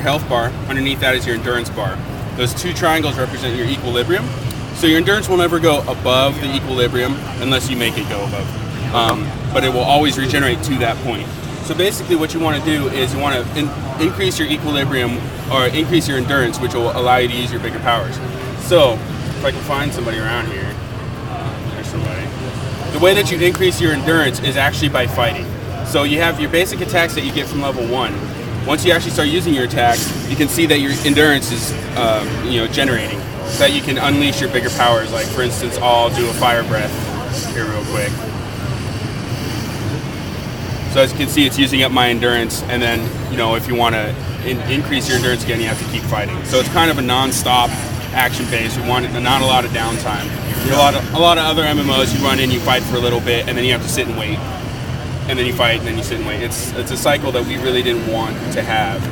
health bar. Underneath that is your endurance bar. Those two triangles represent your equilibrium. So your endurance will never go above the equilibrium unless you make it go above. But it will always regenerate to that point. So basically what you want to do is you want to increase your equilibrium or increase your endurance, which will allow you to use your bigger powers. So if I can find somebody around here, there's somebody. The way that you increase your endurance is actually by fighting. So you have your basic attacks that you get from level 1. Once you actually start using your attacks, you can see that your endurance is generating, so that you can unleash your bigger powers. Like for instance, I'll do a fire breath here real quick. So as you can see, it's using up my endurance, and then if you want to increase your endurance again, you have to keep fighting. So it's kind of a non-stop action base. You want not a lot of downtime. A lot of other MMOs, you run in, you fight for a little bit, and then you have to sit and wait. And then you fight, and then you sit and wait. It's a cycle that we really didn't want to have.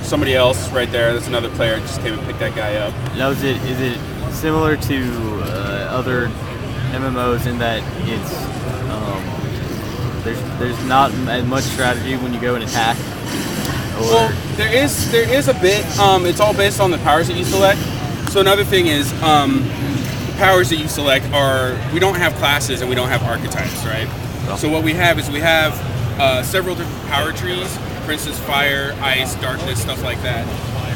Somebody else right there, that's another player, just came and picked that guy up. Now, is it similar to other MMOs in that there's not as much strategy when you go and attack? Well, there is a bit. It's all based on the powers that you select. So another thing is the powers that you select we don't have classes and we don't have archetypes, right? So what we have is several different power trees, for instance, fire, ice, darkness, stuff like that.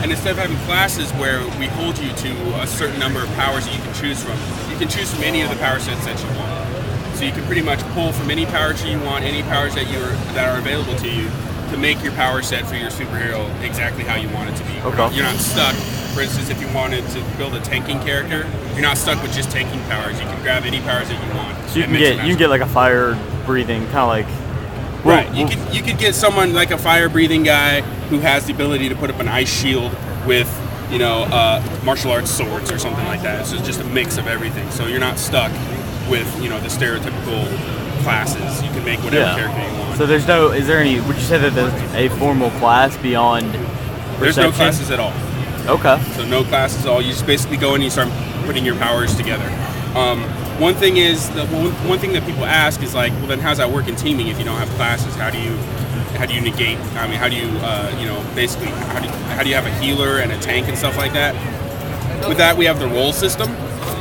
And instead of having classes where we hold you to a certain number of powers that you can choose from, you can choose from any of the power sets that you want. So you can pretty much pull from any power tree you want, any powers that are available to you, to make your power set for your superhero exactly how you want it to be. Okay. You're not stuck. For instance, if you wanted to build a tanking character, you're not stuck with just tanking powers. You can grab any powers that you want. So you can get like a fire breathing, kind of like. Right. You could get someone like a fire breathing guy who has the ability to put up an ice shield with martial arts swords or something like that. So it's just a mix of everything. So you're not stuck with the stereotypical classes. You can make whatever character you want. So would you say that there's a formal class beyond perception? There's no classes at all. Okay. So no classes at all. You just basically go in and you start putting your powers together. One thing that people ask is like, well, then how's that work in teaming if you don't have classes? How do you negate? I mean, how do you basically how do you have a healer and a tank and stuff like that? With that, we have the role system,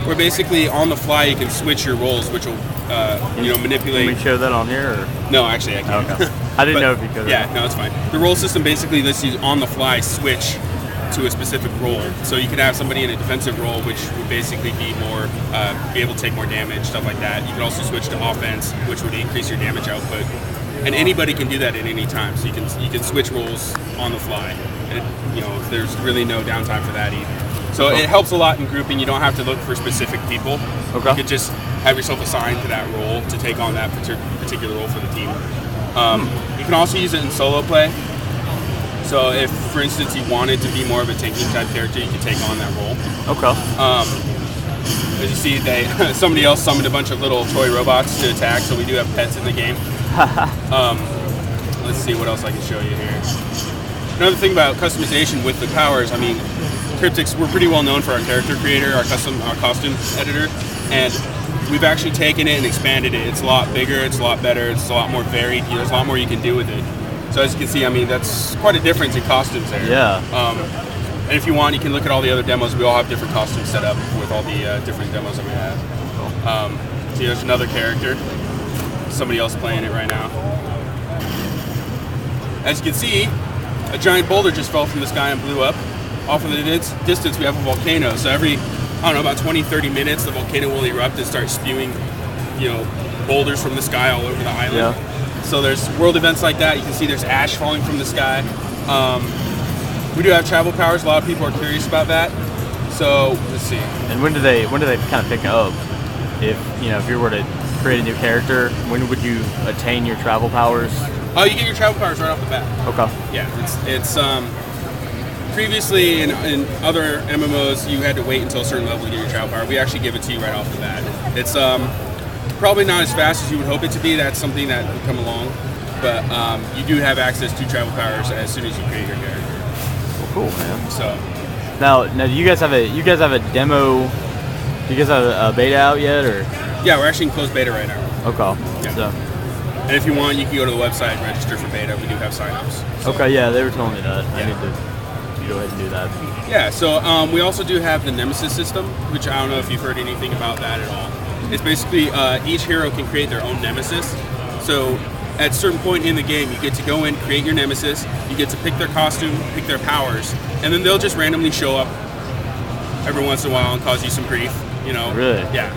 where basically on the fly you can switch your roles, which will manipulate. Can we show that on here? Or? No, actually I can't. Okay. I didn't know if you could. Yeah, no, it's fine. The role system basically lets you on the fly switch to a specific role. So you could have somebody in a defensive role, which would basically be able to take more damage, stuff like that. You could also switch to offense, which would increase your damage output. And anybody can do that at any time. So you can switch roles on the fly. And there's really no downtime for that either. So it helps a lot in grouping. You don't have to look for specific people. Okay. You could just have yourself assigned to that role to take on that particular role for the team. You can also use it in solo play. So if, for instance, you wanted to be more of a tanking type character, you could take on that role. Okay. As you see, somebody else summoned a bunch of little toy robots to attack, so we do have pets in the game. Let's see what else I can show you here. Another thing about customization with the powers, I mean, Cryptics, we're pretty well known for our character creator, our costume editor, and we've actually taken it and expanded it. It's a lot bigger, it's a lot better, it's a lot more varied. There's a lot more you can do with it. So as you can see, I mean, that's quite a difference in costumes there. Yeah. And if you want, you can look at all the other demos. We all have different costumes set up with all the different demos that we have. See, there's another character. Somebody else playing it right now. As you can see, a giant boulder just fell from the sky and blew up. Off in the distance, we have a volcano. So every, about 20, 30 minutes, the volcano will erupt and start spewing, boulders from the sky all over the island. Yeah. So there's world events like that. You can see there's ash falling from the sky. We do have travel powers. A lot of people are curious about that. So let's see. And when do they kind of pick up? If you were to create a new character, when would you attain your travel powers? Oh, you get your travel powers right off the bat. Okay. Yeah, it's previously in other MMOs you had to wait until a certain level to get your travel power. We actually give it to you right off the bat. It's probably not as fast as you would hope it to be. That's something that will come along, but you do have access to travel powers as soon as you create your character. Well, cool, man. So now do you guys have a demo? Do you guys have a beta out yet, or? Yeah, we're actually in closed beta right now. Okay. Yeah. So. And if you want, you can go to the website and register for beta. We do have signups. So. Okay, yeah, they were telling me that. Yeah. I need to. you go ahead and do that. Yeah, so we also do have the Nemesis system, which I don't know if you've heard anything about that at all. It's basically each hero can create their own Nemesis. So at a certain point in the game, you get to go in, create your Nemesis, you get to pick their costume, pick their powers, and then they'll just randomly show up every once in a while and cause you some grief, you know? Really? Yeah.